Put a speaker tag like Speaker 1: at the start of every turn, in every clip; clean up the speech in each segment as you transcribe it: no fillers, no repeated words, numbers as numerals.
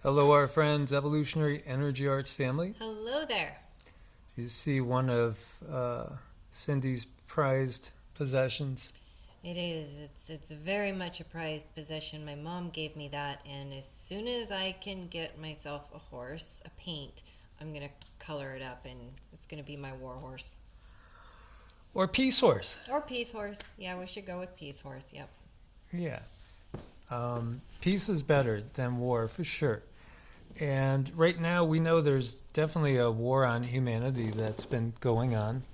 Speaker 1: Hello, our friends, Evolutionary Energy Arts family.
Speaker 2: Hello there.
Speaker 1: You see one of Cindy's prized possessions.
Speaker 2: It is. It's very much a prized possession. My mom gave me that, and as soon as I can get myself a horse, a paint, I'm gonna color it up, and it's gonna be my war horse
Speaker 1: Or Peace Horse.
Speaker 2: or peace horse. Yeah, we should go with peace horse. Yep.
Speaker 1: Yeah. Peace is better than war, for sure. And right now, we know there's definitely a war on humanity that's been going on.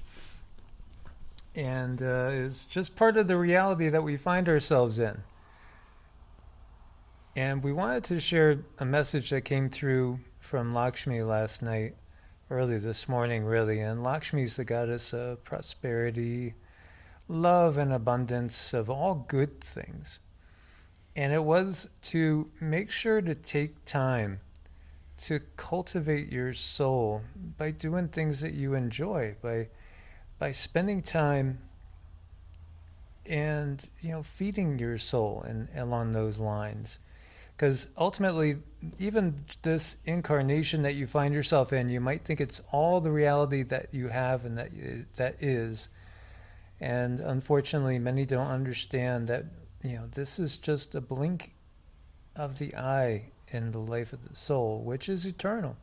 Speaker 1: And is just part of the reality that we find ourselves in. And we wanted to share a message that came through from Lakshmi last night, early this morning, really. And Lakshmi's the goddess of prosperity, love, and abundance of all good things. And it was to make sure to take time to cultivate your soul by doing things that you enjoy, by spending time and feeding your soul and along those lines. Because ultimately, even this incarnation that you find yourself in, you might think it's all the reality that you have and that is. And unfortunately, many don't understand that this is just a blink of the eye in the life of the soul, which is eternal.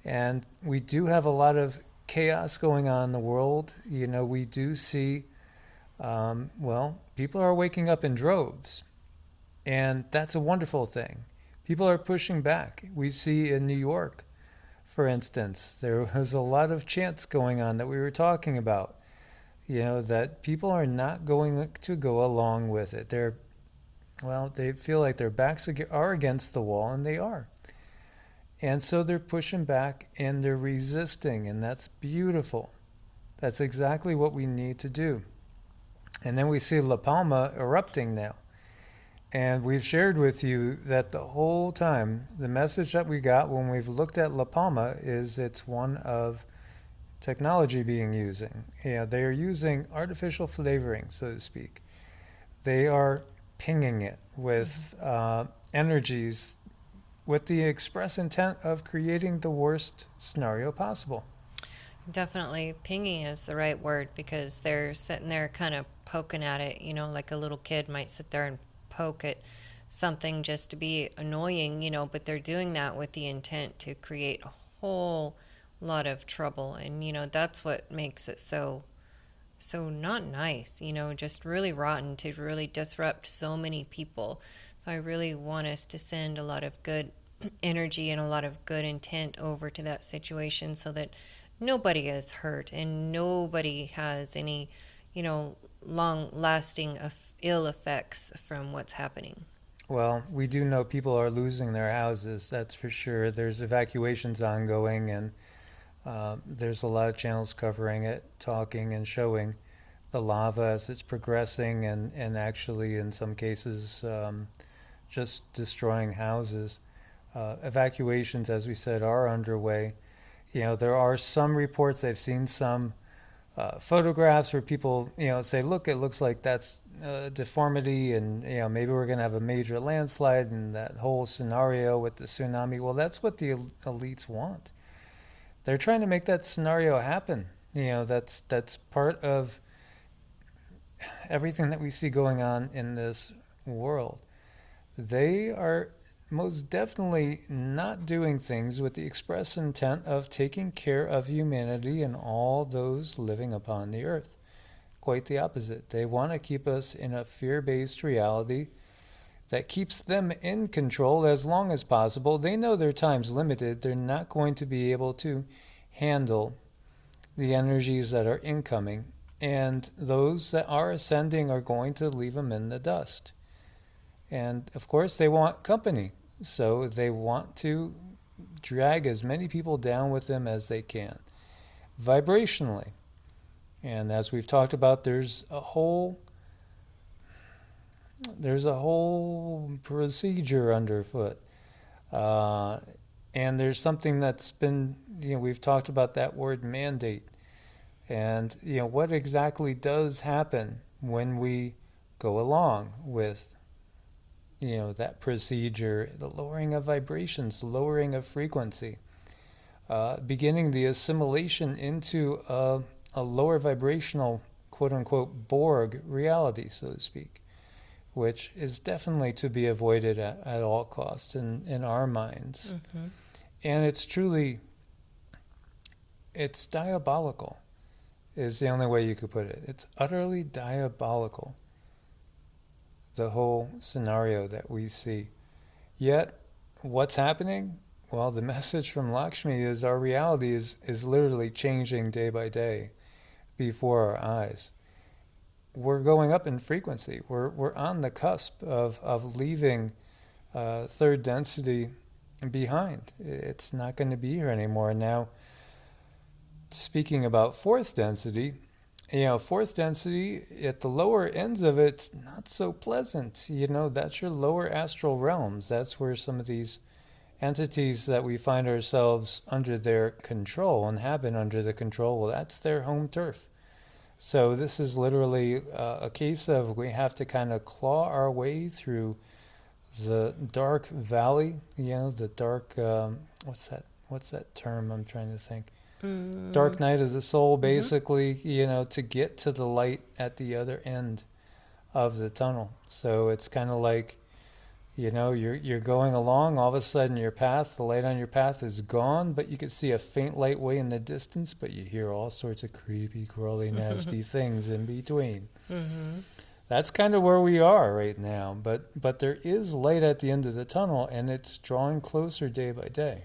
Speaker 1: And we do have a lot of chaos going on in the world. We do see, people are waking up in droves. And that's a wonderful thing. People are pushing back. We see in New York, for instance, there was a lot of chants going on that we were talking about. That people are not going to go along with it. They feel like their backs are against the wall, and they are. And so they're pushing back and they're resisting, and that's beautiful. That's exactly what we need to do. And then we see La Palma erupting now. And we've shared with you that the whole time, the message that we got when we've looked at La Palma is it's one of technology being using. They are using artificial flavoring, so to speak. They are pinging it with energies with the express intent of creating the worst scenario possible.
Speaker 2: Definitely, pinging is the right word because they're sitting there kind of poking at it. Like a little kid might sit there and poke at something just to be annoying. But they're doing that with the intent to create a whole lot of trouble, and that's what makes it so not nice, just really rotten to really disrupt so many people. So I really want us to send a lot of good energy and a lot of good intent over to that situation so that nobody is hurt and nobody has any, long lasting ill effects from what's happening.
Speaker 1: Well, we do know people are losing their houses, that's for sure. There's evacuations ongoing, and there's a lot of channels covering it, talking and showing the lava as it's progressing and actually, in some cases, just destroying houses. Evacuations, as we said, are underway. There are some reports, I've seen some photographs where people, say, look, it looks like that's deformity, and maybe we're going to have a major landslide and that whole scenario with the tsunami. Well, that's what the elites want. They're trying to make that scenario happen. That's part of everything that we see going on in this world. They are most definitely not doing things with the express intent of taking care of humanity and all those living upon the earth. Quite the opposite. They want to keep us in a fear-based reality that keeps them in control as long as possible. They know their time's limited. They're not going to be able to handle the energies that are incoming, and those that are ascending are going to leave them in the dust. And of course, they want company, so they want to drag as many people down with them as they can, vibrationally. And as we've talked about, there's a whole procedure underfoot. And there's something that's been, we've talked about that word mandate. And, what exactly does happen when we go along with that procedure, the lowering of vibrations, lowering of frequency, beginning the assimilation into a lower vibrational, quote unquote, Borg reality, so to speak, which is definitely to be avoided at all costs in our minds.
Speaker 2: Mm-hmm.
Speaker 1: And it's diabolical, is the only way you could put it. It's utterly diabolical, the whole scenario that we see. Yet, what's happening? Well, the message from Lakshmi is our reality is literally changing day by day before our eyes. We're going up in frequency. We're on the cusp of leaving third density behind. It's not going to be here anymore. Now, speaking about fourth density, fourth density, at the lower ends of it's not so pleasant. That's your lower astral realms. That's where some of these entities that we find ourselves under their control and have been under the control, well, that's their home turf. So this is literally a case of we have to kind of claw our way through the dark valley, the dark, what's that term I'm trying to think? Dark night of the soul, basically, to get to the light at the other end of the tunnel. So it's kind of like, you're going along, all of a sudden the light on your path is gone, but you can see a faint light way in the distance, but you hear all sorts of creepy, crawly, nasty things in between.
Speaker 2: Mm-hmm.
Speaker 1: That's kind of where we are right now, but there is light at the end of the tunnel, and it's drawing closer day by day.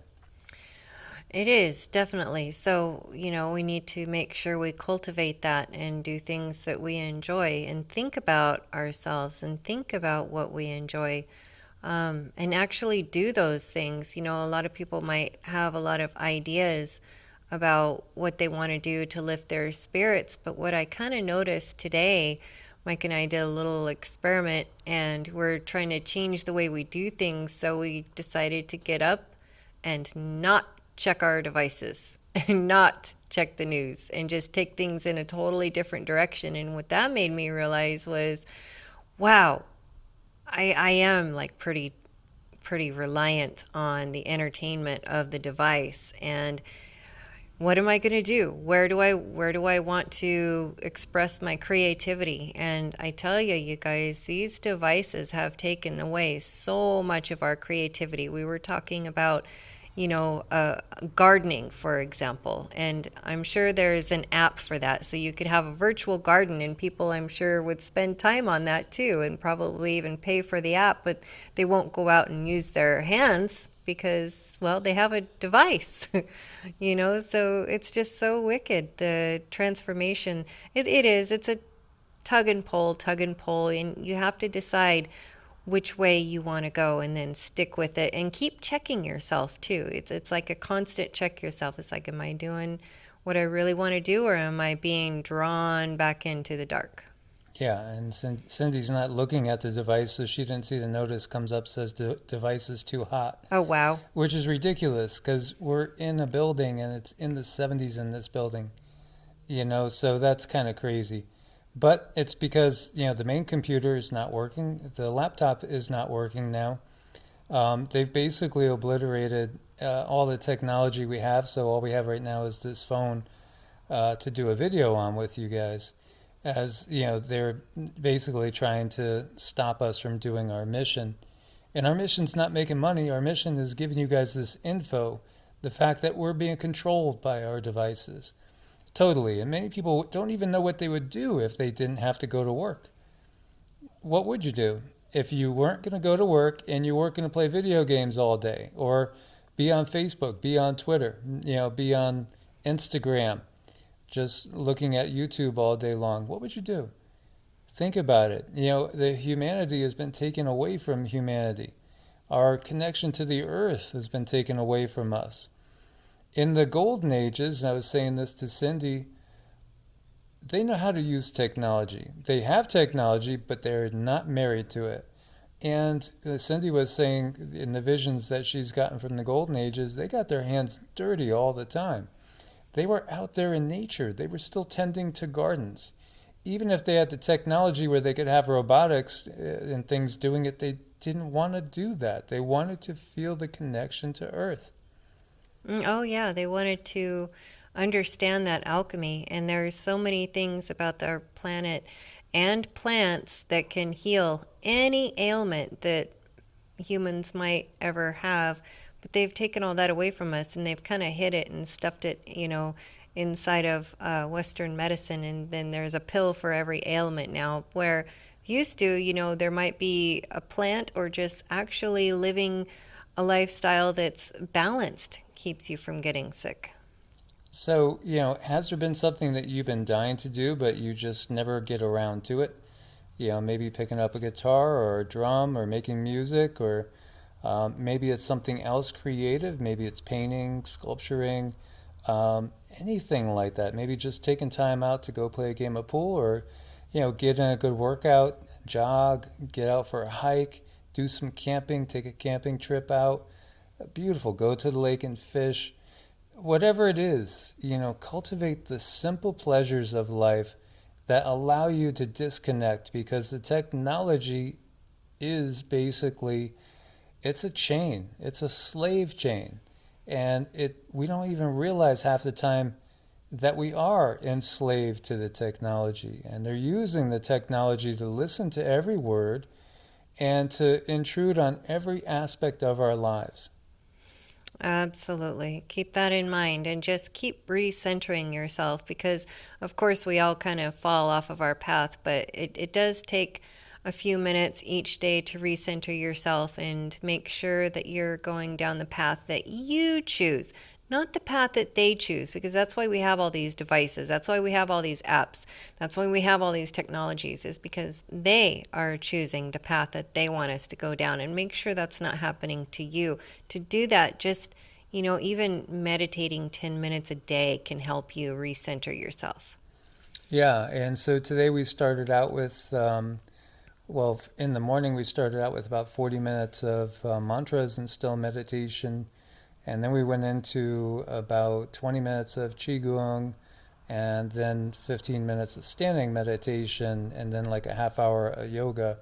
Speaker 2: It is, definitely. So, we need to make sure we cultivate that and do things that we enjoy and think about ourselves and think about what we enjoy, and actually do those things. A lot of people might have a lot of ideas about what they want to do to lift their spirits, but what I kind of noticed today, Mike and I did a little experiment, and we're trying to change the way we do things, so we decided to get up and not check our devices and not check the news and just take things in a totally different direction. And what that made me realize was, wow, I am like pretty reliant on the entertainment of the device. And what am I going to do? Where do I want to express my creativity? And I tell you, you guys, these devices have taken away so much of our creativity. We were talking about gardening, for example, and I'm sure there's an app for that. So you could have a virtual garden, and people, I'm sure, would spend time on that too, and probably even pay for the app, but they won't go out and use their hands because, well, they have a device, so it's just so wicked, the transformation. It's a tug and pull, and you have to decide which way you want to go and then stick with it and keep checking yourself too. It's like a constant check yourself. It's like, am I doing what I really want to do, or am I being drawn back into the dark?
Speaker 1: Yeah, and Cindy's not looking at the device, so she didn't see the notice comes up, says device is too hot.
Speaker 2: Oh, wow.
Speaker 1: Which is ridiculous because we're in a building and it's in the 70s in this building, so that's kind of crazy. But it's because, the main computer is not working. The laptop is not working now. They've basically obliterated all the technology we have. So all we have right now is this phone to do a video on with you guys. As, they're basically trying to stop us from doing our mission. And our mission's not making money. Our mission is giving you guys this info, the fact that we're being controlled by our devices. Totally. And many people don't even know what they would do if they didn't have to go to work. What would you do if you weren't going to go to work and you weren't going to play video games all day, or be on Facebook, be on Twitter, be on Instagram, just looking at YouTube all day long? What would you do? Think about it. The humanity has been taken away from humanity. Our connection to the earth has been taken away from us. In the golden ages, and I was saying this to Cindy, they know how to use technology. They have technology, but they're not married to it. And Cindy was saying in the visions that she's gotten from the golden ages, they got their hands dirty all the time. They were out there in nature. They were still tending to gardens. even if they had the technology where they could have robotics and things doing it, they didn't want to do that. They wanted to feel the connection to Earth.
Speaker 2: Oh, yeah, they wanted to understand that alchemy. And there's so many things about our planet and plants that can heal any ailment that humans might ever have. But they've taken all that away from us and they've kind of hid it and stuffed it, inside of Western medicine. And then there's a pill for every ailment now, where used to, there might be a plant or just actually living a lifestyle that's balanced keeps you from getting sick.
Speaker 1: So, has there been something that you've been dying to do, but you just never get around to it? Maybe picking up a guitar or a drum or making music, or maybe it's something else creative. Maybe it's painting, sculpturing, anything like that. Maybe just taking time out to go play a game of pool, or, get in a good workout, jog, get out for a hike, do some camping, take a camping trip out. Beautiful. Go to the lake and fish. Whatever it is, cultivate the simple pleasures of life that allow you to disconnect, because the technology is basically, it's a chain. It's a slave chain. And we don't even realize half the time that we are enslaved to the technology. And they're using the technology to listen to every word and to intrude on every aspect of our lives.
Speaker 2: Absolutely. Keep that in mind and just keep recentering yourself because, of course, we all kind of fall off of our path, but it does take a few minutes each day to recenter yourself and make sure that you're going down the path that you choose, not the path that they choose, because that's why we have all these devices. That's why we have all these apps. That's why we have all these technologies, is because they are choosing the path that they want us to go down, and make sure that's not happening to you. To do that, just, even meditating 10 minutes a day can help you recenter yourself.
Speaker 1: Yeah, and so today we started out with, in the morning we started out with about 40 minutes of mantras and still meditation. And then we went into about 20 minutes of Qigong, and then 15 minutes of standing meditation, and then like a half hour of yoga.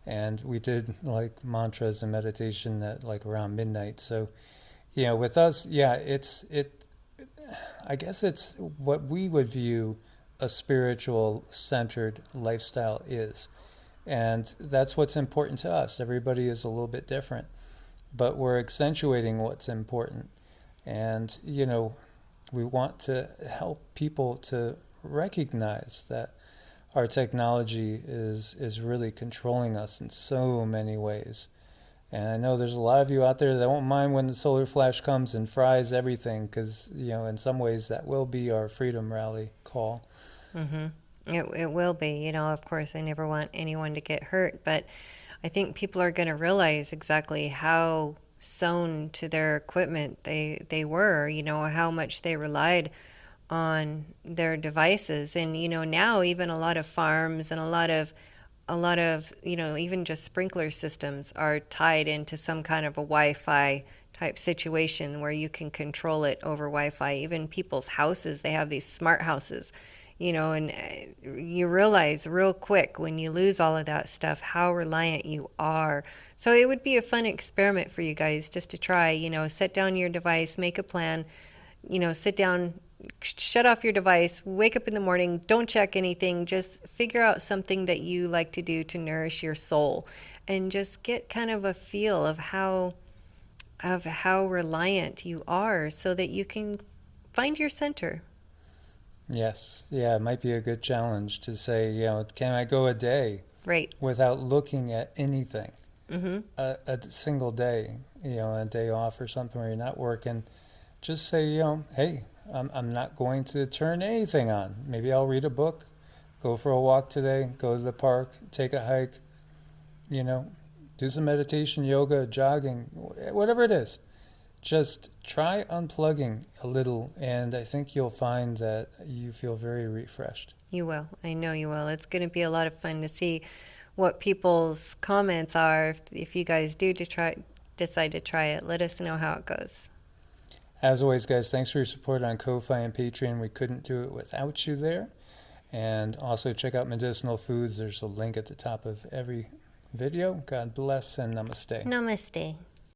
Speaker 1: And we did like mantras and meditation at like around midnight. So, with us, I guess it's what we would view a spiritual centered lifestyle is. And that's what's important to us. Everybody is a little bit different, but we're accentuating what's important. And, we want to help people to recognize that our technology is really controlling us in so many ways. And I know there's a lot of you out there that won't mind when the solar flash comes and fries everything, because, in some ways that will be our freedom rally call.
Speaker 2: Mm-hmm. It will be. Of course, I never want anyone to get hurt, but I think people are going to realize exactly how sewn to their equipment they were, how much they relied on their devices. And, now even a lot of farms and a lot of, even just sprinkler systems are tied into some kind of a Wi-Fi type situation where you can control it over Wi-Fi. Even people's houses, they have these smart houses. And you realize real quick when you lose all of that stuff how reliant you are. So it would be a fun experiment for you guys just to try, set down your device, make a plan, sit down, shut off your device, wake up in the morning, don't check anything, just figure out something that you like to do to nourish your soul, and just get kind of a feel of how reliant you are so that you can find your center.
Speaker 1: Yes. Yeah, it might be a good challenge to say, can I go a day
Speaker 2: Right.
Speaker 1: without looking at anything?
Speaker 2: Mm-hmm.
Speaker 1: A single day, a day off or something where you're not working. Just say, hey, I'm not going to turn anything on. Maybe I'll read a book, go for a walk today, go to the park, take a hike, do some meditation, yoga, jogging, whatever it is. Just try unplugging a little, and I think you'll find that you feel very refreshed.
Speaker 2: You will. I know you will. It's going to be a lot of fun to see what people's comments are if you guys do decide to try it. Let us know how it goes.
Speaker 1: As always, guys, thanks for your support on Ko-Fi and Patreon. We couldn't do it without you there. And also check out medicinal foods. There's a link at the top of every video. God bless and namaste.
Speaker 3: Namaste.